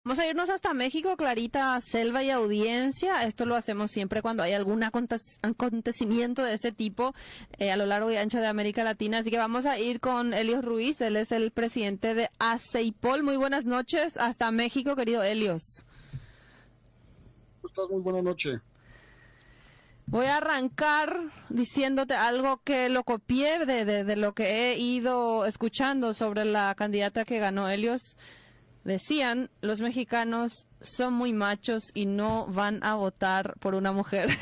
Vamos a irnos hasta México, Clarita, Selva y audiencia. Esto lo hacemos siempre cuando hay algún acontecimiento de este tipo a lo largo y ancho de América Latina. Así que vamos a ir con Helios Ruiz. Él es el presidente de ACEIPOL. Muy buenas noches hasta México, querido Helios. ¿Cómo estás? Muy buena noche. Voy a arrancar diciéndote algo que lo copié de lo que he ido escuchando sobre la candidata que ganó, Helios. Decían, los mexicanos son muy machos y no van a votar por una mujer.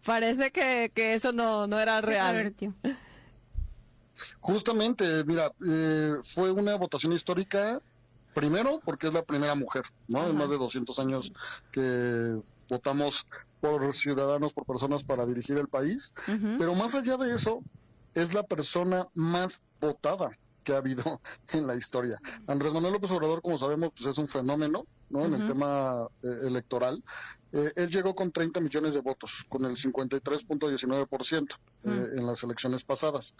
Parece que eso no era real. Justamente, mira, fue una votación histórica, primero porque es la primera mujer, ¿no? En más de 200 años que votamos por ciudadanos, por personas para dirigir el país, pero más allá de eso, es la persona más votada que ha habido en la historia. Andrés Manuel López Obrador, como sabemos, pues es un fenómeno, ¿no? En el tema electoral. Él llegó con 30 millones de votos, con el 53.19% en las elecciones pasadas.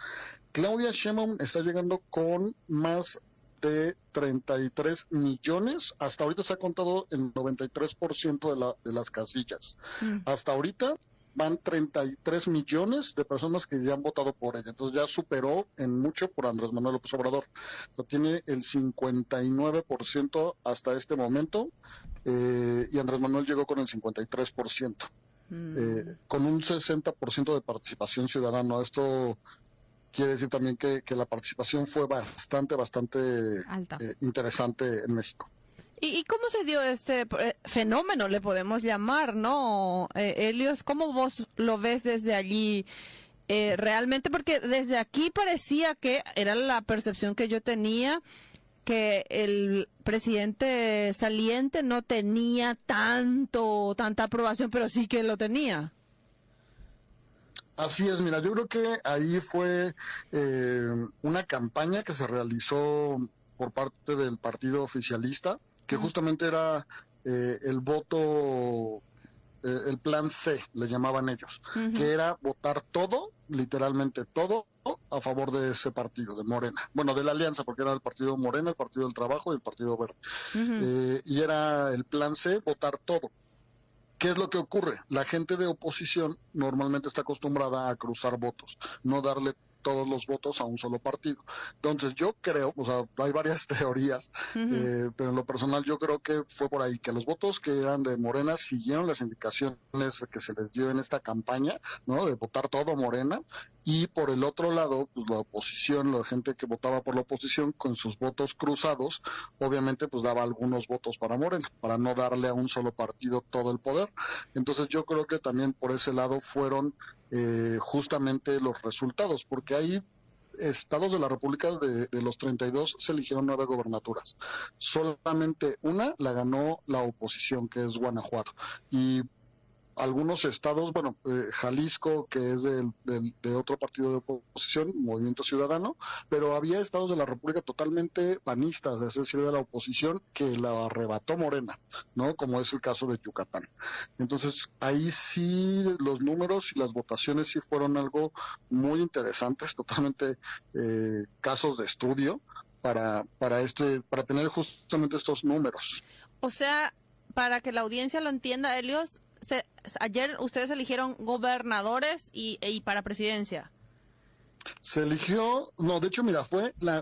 Claudia Sheinbaum está llegando con más de 33 millones. Hasta ahorita se ha contado el 93% de las casillas. Hasta ahorita van 33 millones de personas que ya han votado por ella. Entonces ya superó en mucho por Andrés Manuel López Obrador. O sea, tiene el 59% hasta este momento y Andrés Manuel llegó con el 53%. Con un 60% de participación ciudadana. Esto quiere decir también que la participación fue bastante alta, interesante en México. ¿Y cómo se dio este fenómeno, le podemos llamar, no? Helios, ¿cómo vos lo ves desde allí? Realmente, porque desde aquí parecía que era la percepción que yo tenía, que el presidente saliente no tenía tanta aprobación, pero sí que lo tenía. Así es, mira, yo creo que ahí fue una campaña que se realizó por parte del partido oficialista, que justamente era el voto, el plan C, le llamaban ellos, que era votar todo, literalmente todo, a favor de ese partido, de Morena. Bueno, de la Alianza, porque era el partido Morena, el Partido del Trabajo y el Partido Verde. Y era el plan C, votar todo. ¿Qué es lo que ocurre? La gente de oposición normalmente está acostumbrada a cruzar votos, no darle todos los votos a un solo partido. Entonces yo creo, o sea, hay varias teorías, pero en lo personal yo creo que fue por ahí, que los votos que eran de Morena siguieron las indicaciones que se les dio en esta campaña, ¿no? De votar todo Morena, y por el otro lado, pues la oposición, la gente que votaba por la oposición con sus votos cruzados, obviamente pues daba algunos votos para Morena, para no darle a un solo partido todo el poder. Entonces yo creo que también por ese lado fueron justamente los resultados, porque hay estados de la República de los 32 se eligieron 9 gobernaturas. Solamente una la ganó la oposición, que es Guanajuato. Y algunos estados, bueno, Jalisco, que es de otro partido de oposición, Movimiento Ciudadano, pero había estados de la República totalmente panistas, es decir, de la oposición, que la arrebató Morena, ¿no? Como es el caso de Yucatán. Entonces, ahí sí los números y las votaciones sí fueron algo muy interesantes, totalmente casos de estudio para tener justamente estos números. O sea, para que la audiencia lo entienda, Helios, ayer ustedes eligieron gobernadores y para presidencia. Se eligió, no, de hecho, mira,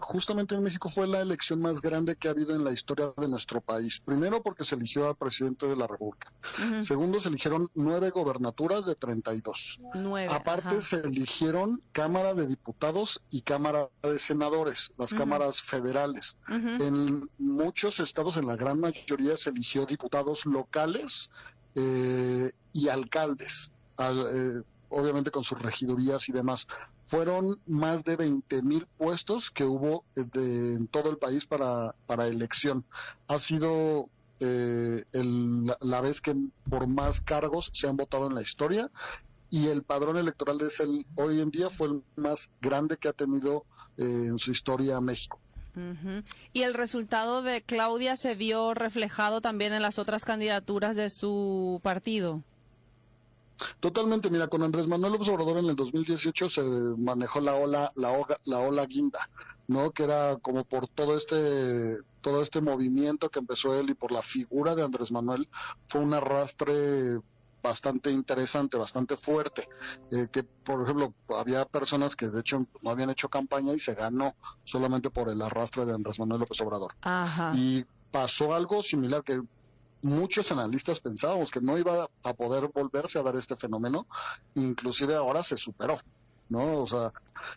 justamente en México fue la elección más grande que ha habido en la historia de nuestro país. Primero porque se eligió al presidente de la República. Segundo, se eligieron 9 gobernaturas de 32. 9, aparte, se eligieron Cámara de Diputados y Cámara de Senadores, las cámaras federales. En muchos estados, en la gran mayoría, se eligió diputados locales y alcaldes, obviamente con sus regidurías y demás. Fueron más de 20,000 puestos que hubo en todo el país para elección. Ha sido la vez que por más cargos se han votado en la historia, y el padrón electoral hoy en día fue el más grande que ha tenido en su historia México. Y el resultado de Claudia se vio reflejado también en las otras candidaturas de su partido. Totalmente, mira, con Andrés Manuel López Obrador en el 2018 se manejó la ola guinda, ¿no? Que era como por todo este todo este movimiento que empezó él y por la figura de Andrés Manuel, fue un arrastre bastante interesante, bastante fuerte, que por ejemplo había personas que de hecho no habían hecho campaña y se ganó solamente por el arrastre de Andrés Manuel López Obrador. Ajá. Y pasó algo similar que muchos analistas pensábamos que no iba a poder volverse a dar este fenómeno, inclusive ahora se superó, ¿no? O sea,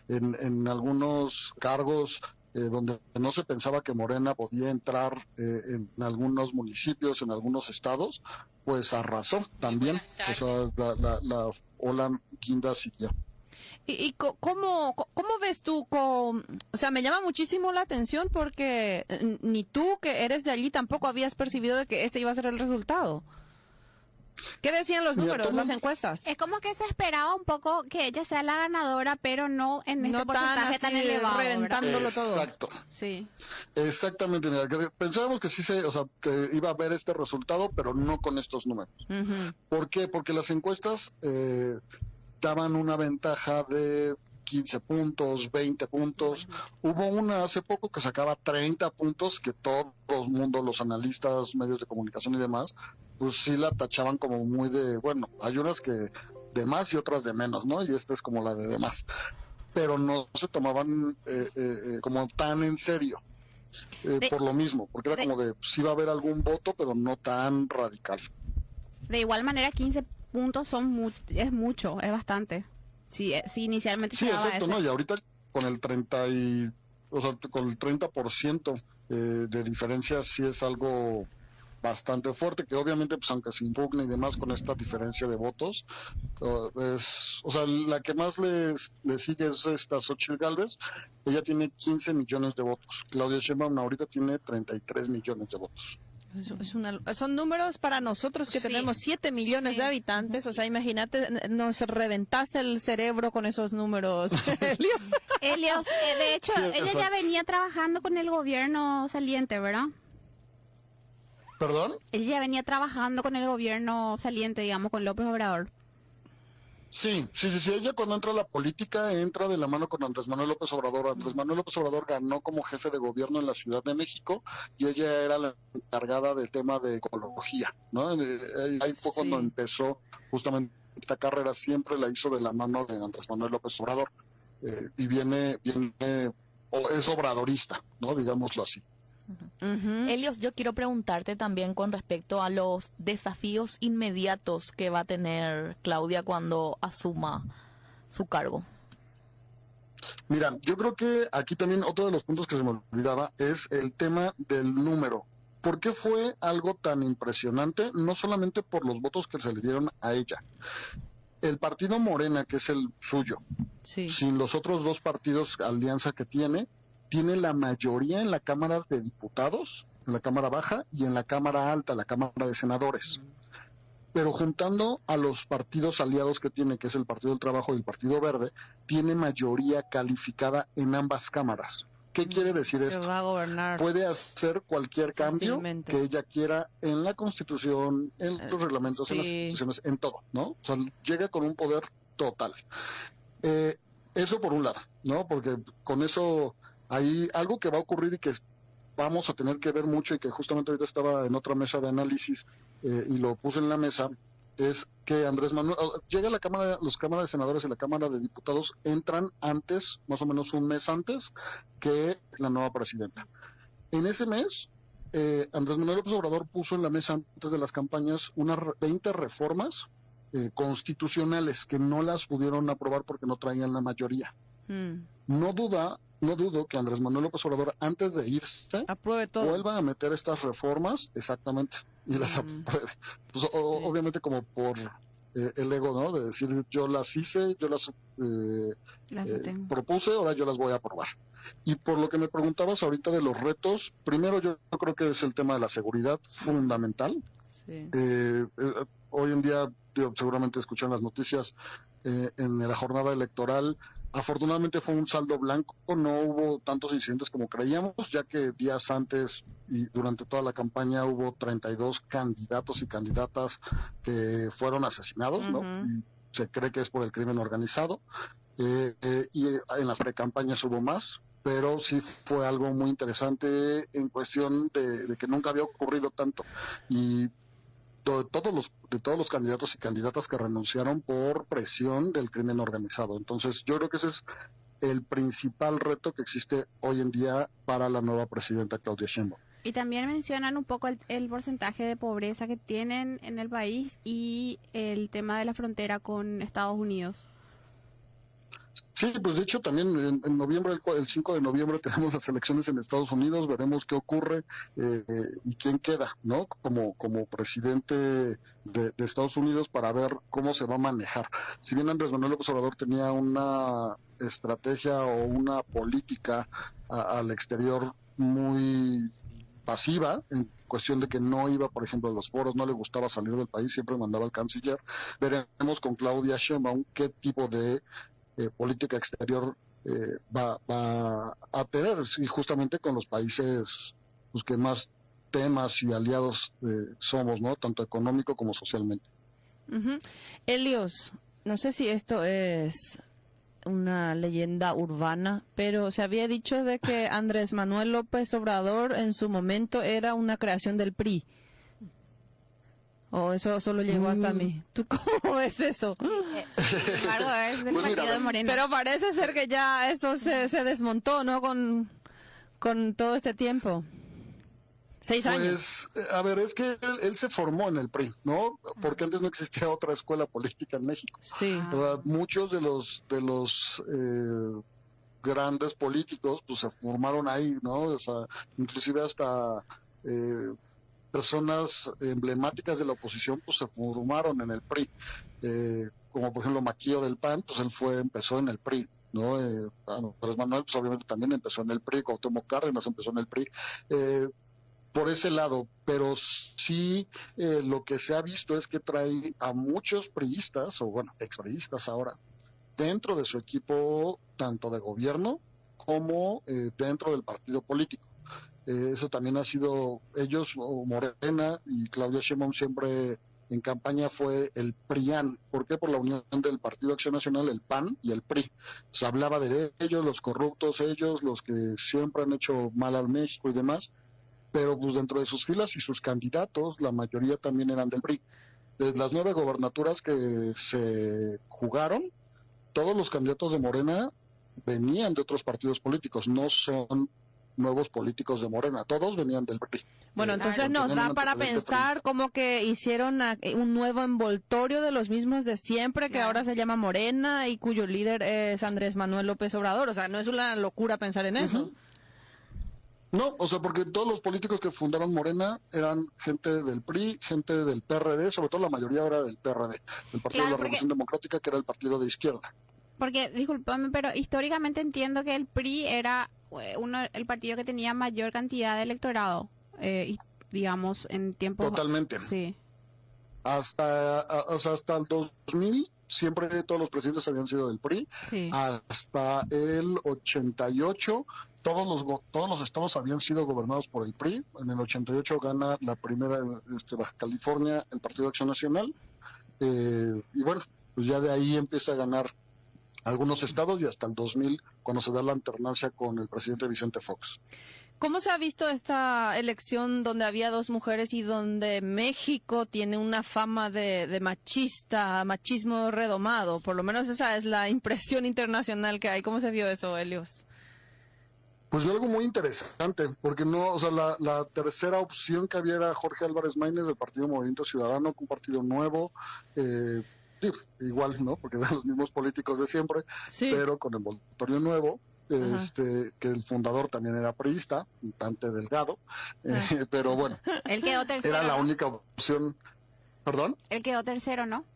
en algunos cargos donde no se pensaba que Morena podía entrar en algunos municipios, en algunos estados, pues arrasó también. O sea, la ola guinda siguió. ¿Y cómo ves tú? O sea, me llama muchísimo la atención porque ni tú, que eres de allí, tampoco habías percibido de que este iba a ser el resultado. ¿Qué decían los números, las encuestas? Es como que se esperaba un poco que ella sea la ganadora, pero no en este porcentaje tan elevado, reventándolo todo. Exacto. Sí. Exactamente. Mira, pensábamos que o sea, que iba a haber este resultado, pero no con estos números. Uh-huh. ¿Por qué? Porque las encuestas daban una ventaja de 15 puntos, 20 puntos. Hubo una hace poco que sacaba 30 puntos, que todo el mundo, los analistas, medios de comunicación y demás, pues sí la tachaban como muy de, bueno, hay unas que de más y otras de menos, ¿no? Y esta es como la de más. Pero no se tomaban como tan en serio. Por lo mismo, porque era como de, sí va a haber algún voto, pero no tan radical. De igual manera, 15 puntos es mucho, es bastante. Sí, inicialmente sí, exacto, ese. ¿no? Y ahorita con el 30% de diferencia sí es algo bastante fuerte, que obviamente, pues aunque se impugne y demás con esta diferencia de votos, o sea, la que más le sigue es esta Xóchitl Gálvez. Ella tiene 15 millones de votos. Claudia Sheinbaum ahorita tiene 33 millones de votos. Son números para nosotros que tenemos 7 millones de habitantes. O sea, imagínate, nos reventase el cerebro con esos números. Helios, de hecho, ella exacto. ya venía trabajando con el gobierno saliente, ¿verdad? ¿Perdón? Ella ya venía trabajando con el gobierno saliente, digamos, con López Obrador. Sí. Ella cuando entra a la política entra de la mano con Andrés Manuel López Obrador. Andrés Manuel López Obrador ganó como jefe de gobierno en la Ciudad de México y ella era la encargada del tema de ecología, ¿no? Ahí fue cuando empezó justamente esta carrera, siempre la hizo de la mano de Andrés Manuel López Obrador. Y es obradorista, ¿no? Digámoslo así. Uh-huh. Helios, yo quiero preguntarte también con respecto a los desafíos inmediatos que va a tener Claudia cuando asuma su cargo. Mira, yo creo que aquí también otro de los puntos que se me olvidaba es el tema del número. ¿Por qué fue algo tan impresionante? No solamente por los votos que se le dieron a ella. El partido Morena, que es el suyo, sin los otros dos partidos, alianza que tiene la mayoría en la Cámara de Diputados, en la Cámara Baja y en la Cámara Alta, la Cámara de Senadores. Pero juntando a los partidos aliados que tiene, que es el Partido del Trabajo y el Partido Verde, tiene mayoría calificada en ambas cámaras. ¿Qué quiere decir esto? Va a gobernar. Puede hacer cualquier cambio que ella quiera en la Constitución, en los reglamentos, en las instituciones, en todo, ¿no? O sea, llega con un poder total. Eso por un lado, ¿no? Porque con eso hay algo que va a ocurrir y que vamos a tener que ver mucho, y que justamente ahorita estaba en otra mesa de análisis y lo puse en la mesa, es que Andrés Manuel llega a la Cámara, los cámaras de senadores y la Cámara de Diputados entran antes, más o menos un mes antes, que la nueva presidenta. En ese mes, Andrés Manuel López Obrador puso en la mesa antes de las campañas unas 20 reformas constitucionales que no las pudieron aprobar porque no traían la mayoría. No dudo que Andrés Manuel López Obrador, antes de irse, apruebe todo, vuelva a meter estas reformas, exactamente, y las apruebe. Pues, obviamente como por el ego, ¿no? De decir, yo las hice, yo las propuse, ahora yo las voy a aprobar. Y por lo que me preguntabas ahorita de los retos, primero yo creo que es el tema de la seguridad fundamental. Hoy en día, seguramente escuchan las noticias, en la jornada electoral, afortunadamente fue un saldo blanco, no hubo tantos incidentes como creíamos, ya que días antes y durante toda la campaña hubo 32 candidatos y candidatas que fueron asesinados, ¿no? Y se cree que es por el crimen organizado, y en las precampañas hubo más. pero sí fue algo muy interesante en cuestión de que nunca había ocurrido tanto. Y de todos los candidatos y candidatas que renunciaron por presión del crimen organizado. Entonces, yo creo que ese es el principal reto que existe hoy en día para la nueva presidenta Claudia Sheinbaum. Y también mencionan un poco el porcentaje de pobreza que tienen en el país y el tema de la frontera con Estados Unidos. Sí, pues de hecho también en noviembre, el 5 de noviembre tenemos las elecciones en Estados Unidos, veremos qué ocurre y quién queda, ¿no? Como presidente de Estados Unidos para ver cómo se va a manejar. Si bien Andrés Manuel López Obrador tenía una estrategia o una política al exterior muy pasiva, en cuestión de que no iba, por ejemplo, a los foros, no le gustaba salir del país, siempre mandaba al canciller. Veremos con Claudia Sheinbaum qué tipo de política exterior va a tener, y justamente con los países pues, que más temas y aliados somos, ¿no? Tanto económico como socialmente. Helios, no sé si esto es una leyenda urbana, pero se había dicho de que Andrés Manuel López Obrador en su momento era una creación del PRI. ¿O eso solo llegó hasta mí? ¿Tú cómo ves eso? Sin embargo, es del Pues mira, partido de Morena. Pero parece ser que ya eso se desmontó, ¿no? Con todo este tiempo. 6 años. Pues, a ver, es que él se formó en el PRI, ¿no? Porque antes no existía otra escuela política en México. Sí. O sea, muchos de los grandes políticos pues se formaron ahí, ¿no? O sea, inclusive hasta personas emblemáticas de la oposición pues se formaron en el PRI. Como por ejemplo Maquillo del PAN, pues él empezó en el PRI, ¿no? Andrés Manuel pues obviamente también empezó en el PRI, Cuauhtémoc Cárdenas empezó en el PRI. Por ese lado, pero sí lo que se ha visto es que trae a muchos priistas, o bueno, expriistas ahora, dentro de su equipo, tanto de gobierno como dentro del partido político. Eso también ha sido, ellos, o Morena y Claudia Sheinbaum siempre en campaña fue el PRIAN. ¿Por qué? Por la unión del Partido Acción Nacional, el PAN y el PRI. Se hablaba de ellos, los corruptos, ellos, los que siempre han hecho mal al México y demás, pero pues dentro de sus filas y sus candidatos, la mayoría también eran del PRI. De las 9 gobernaturas que se jugaron, todos los candidatos de Morena venían de otros partidos políticos, no son nuevos políticos de Morena, todos venían del PRI. Bueno, entonces nos da para pensar como que hicieron un nuevo envoltorio de los mismos de siempre, que ahora se llama Morena y cuyo líder es Andrés Manuel López Obrador. O sea, no es una locura pensar en eso. No, o sea, porque todos los políticos que fundaron Morena eran gente del PRI, gente del PRD, sobre todo la mayoría era del PRD, el Partido de la Revolución Democrática, que era el partido de izquierda. Porque, discúlpame, pero históricamente entiendo que el PRI era el partido que tenía mayor cantidad de electorado, digamos, en tiempos... Totalmente. Sí. Hasta el 2000, siempre todos los presidentes habían sido del PRI. Sí. Hasta el 88... Todos los estados habían sido gobernados por el PRI. En el 88 gana la primera Baja California el Partido de Acción Nacional. Y bueno, pues ya de ahí empieza a ganar algunos estados y hasta el 2000 cuando se da la alternancia con el presidente Vicente Fox. ¿Cómo se ha visto esta elección donde había 2 mujeres y donde México tiene una fama de machismo redomado? Por lo menos esa es la impresión internacional que hay. ¿Cómo se vio eso, Helios? Pues algo muy interesante, porque no, o sea, la tercera opción que había era Jorge Álvarez Maínez del Partido Movimiento Ciudadano, un partido nuevo, igual, ¿no? Porque eran los mismos políticos de siempre, sí, pero con envoltorio nuevo, que el fundador también era priista, Dante Delgado, pero bueno, Él quedó tercero, era la ¿no? única opción. ¿Perdón? Él quedó tercero, ¿no?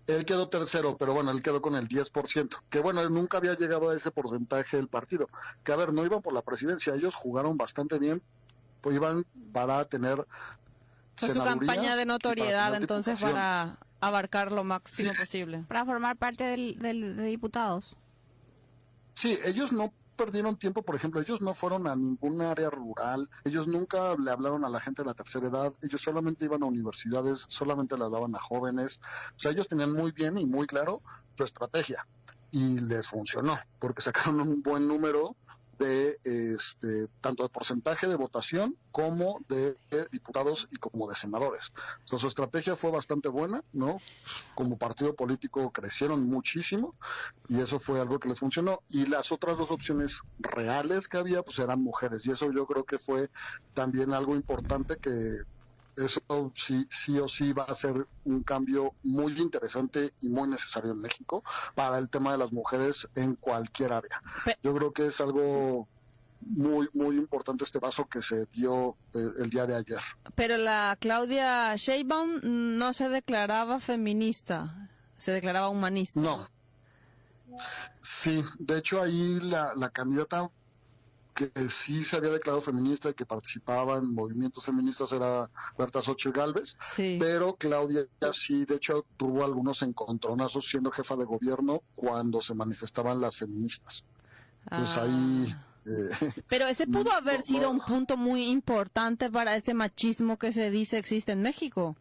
Él quedó tercero, pero bueno, él quedó con el 10%, que bueno, él nunca había llegado a ese porcentaje del partido, que a ver, no iban por la presidencia, ellos jugaron bastante bien, pues iban para tener su campaña de notoriedad, entonces para abarcar lo máximo posible. Para formar parte de diputados. Sí, ellos no perdieron tiempo, por ejemplo, ellos no fueron a ningún área rural, ellos nunca le hablaron a la gente de la tercera edad, ellos solamente iban a universidades, solamente le hablaban a jóvenes, o sea, ellos tenían muy bien y muy claro su estrategia. y les funcionó, porque sacaron un buen número de tanto de porcentaje de votación como de diputados y como de senadores. O sea, su estrategia fue bastante buena, ¿no? Como partido político crecieron muchísimo y eso fue algo que les funcionó. Y las otras dos opciones reales que había, pues eran mujeres. Y eso yo creo que fue también algo importante, que eso sí o sí va a ser un cambio muy interesante y muy necesario en México para el tema de las mujeres en cualquier área. Yo creo que es algo muy importante este paso que se dio el día de ayer. Pero la Claudia Sheinbaum no se declaraba feminista, se declaraba humanista. No. Sí, de hecho ahí la candidata que sí se había declarado feminista y que participaba en movimientos feministas era Berta Xochitl Gálvez, Sí. pero Claudia sí, de hecho, tuvo algunos encontronazos siendo jefa de gobierno cuando se manifestaban las feministas. Entonces ahí... Pero ese pudo haber sido un punto muy importante para ese machismo que se dice existe en México.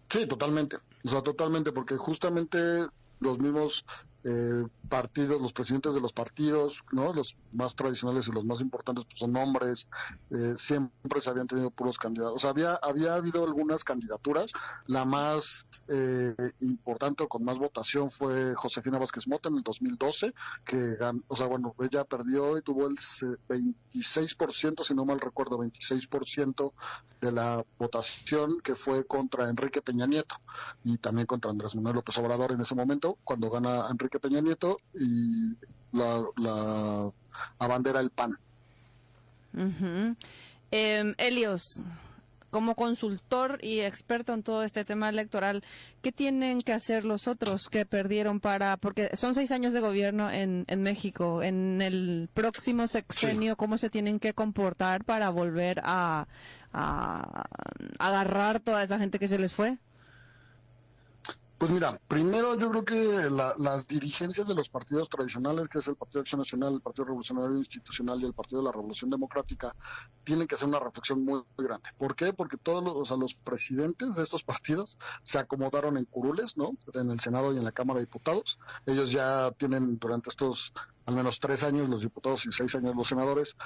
Sí, totalmente. O sea, totalmente, porque justamente los mismos partidos, los presidentes de los partidos, ¿no? Los más tradicionales y los más importantes, pues, son hombres. Siempre se habían tenido puros candidatos. O sea, había habido algunas candidaturas. La más importante o con más votación fue Josefina Vázquez Mota en el 2012, que ganó, o sea, bueno, ella perdió y tuvo el 26%, si no mal recuerdo, 26% de la votación, que fue contra Enrique Peña Nieto y también contra Andrés Manuel López Obrador en ese momento, cuando gana Enrique Peña Nieto y la abandera el PAN. Helios, como consultor y experto en todo este tema electoral, ¿qué tienen que hacer los otros que perdieron porque son 6 años de gobierno en México, en el próximo sexenio, cómo se tienen que comportar para volver a agarrar toda esa gente que se les fue? Pues mira, primero yo creo que las dirigencias de los partidos tradicionales, que es el Partido de Acción Nacional, el Partido Revolucionario Institucional y el Partido de la Revolución Democrática, tienen que hacer una reflexión muy grande. ¿Por qué? Porque todos los presidentes de estos partidos se acomodaron en curules, ¿no? En el Senado y en la Cámara de Diputados. Ellos ya tienen durante estos al menos 3 años los diputados y 6 años los senadores,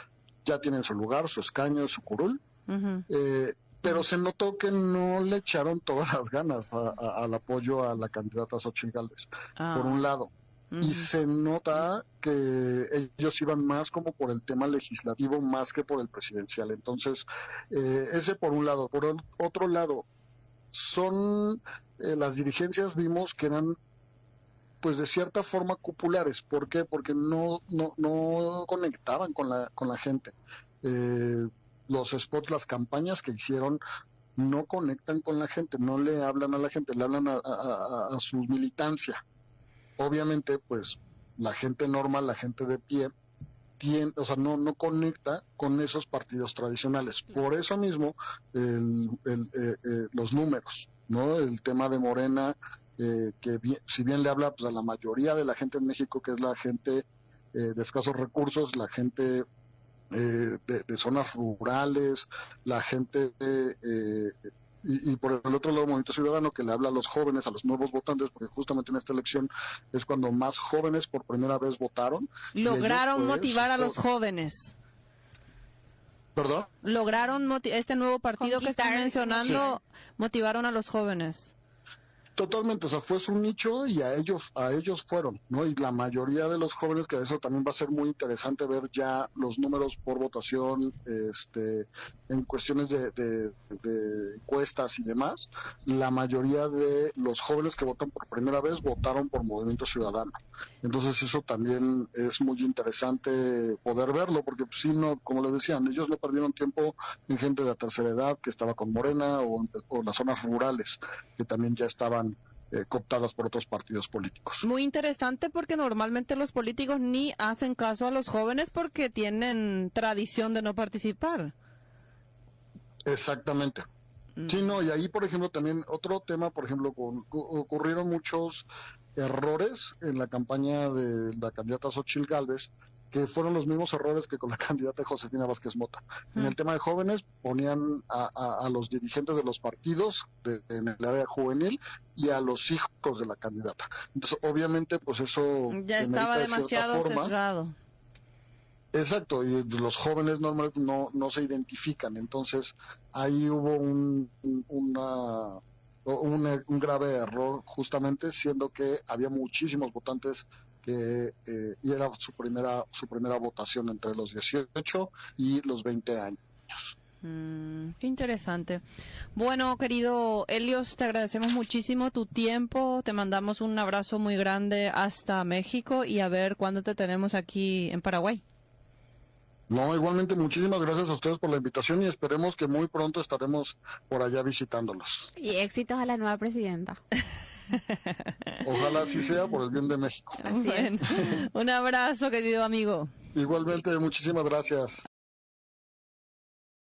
ya tienen su lugar, su escaño, su curul. Pero se notó que no le echaron todas las ganas al apoyo a la candidata Xochitl Gálvez, por un lado. Y se nota que ellos iban más como por el tema legislativo más que por el presidencial. Entonces, ese por un lado. Por el otro lado, son las dirigencias, vimos que eran, pues de cierta forma, cupulares. ¿Por qué? Porque no conectaban con la gente. Los spots, las campañas que hicieron no conectan con la gente, no le hablan a la gente, le hablan a su militancia. Obviamente, pues la gente normal, la gente de pie, no conecta con esos partidos tradicionales. Por eso mismo, los números, ¿no? El tema de Morena, si bien le habla, pues, a la mayoría de la gente en México, que es la gente de escasos recursos, la gente de zonas rurales, la gente y por el otro lado Movimiento Ciudadano, que le habla a los jóvenes, a los nuevos votantes, porque justamente en esta elección es cuando más jóvenes por primera vez votaron. Lograron ellos, pues, motivar a los jóvenes. ¿Perdón? Lograron este nuevo partido que están mencionando, motivaron a los jóvenes. Totalmente, o sea, fue su nicho y a ellos fueron, ¿no? Y la mayoría de los jóvenes, que eso también va a ser muy interesante ver ya los números por votación, en cuestiones de encuestas y demás, la mayoría de los jóvenes que votan por primera vez votaron por Movimiento Ciudadano. Entonces eso también es muy interesante poder verlo, porque pues, sí, no, como les decían, ellos no perdieron tiempo en gente de la tercera edad que estaba con Morena o en las zonas rurales, que también ya estaban cooptadas por otros partidos políticos. Muy interesante, porque normalmente los políticos ni hacen caso a los jóvenes porque tienen tradición de no participar. Exactamente. Sí, no, y ahí, por ejemplo, también otro tema, por ejemplo, ocurrieron muchos errores en la campaña de la candidata Xochitl Gálvez, que fueron los mismos errores que con la candidata Josefina Vázquez Mota. En el tema de jóvenes ponían a los dirigentes de los partidos en el área juvenil y a los hijos de la candidata. Entonces, obviamente, pues eso ya estaba de cierta demasiado forma. sesgado. Exacto, y los jóvenes normalmente no se identifican, entonces ahí hubo un grave error, justamente siendo que había muchísimos votantes y era su primera votación entre los 18 y los 20 años. Qué interesante. Bueno, querido Helios, te agradecemos muchísimo tu tiempo, te mandamos un abrazo muy grande hasta México y a ver cuándo te tenemos aquí en Paraguay. No, igualmente muchísimas gracias a ustedes por la invitación y esperemos que muy pronto estaremos por allá visitándolos. Y éxitos a la nueva presidenta. Ojalá así sea por el bien de México. Así es. Un abrazo, querido amigo. Igualmente, muchísimas gracias.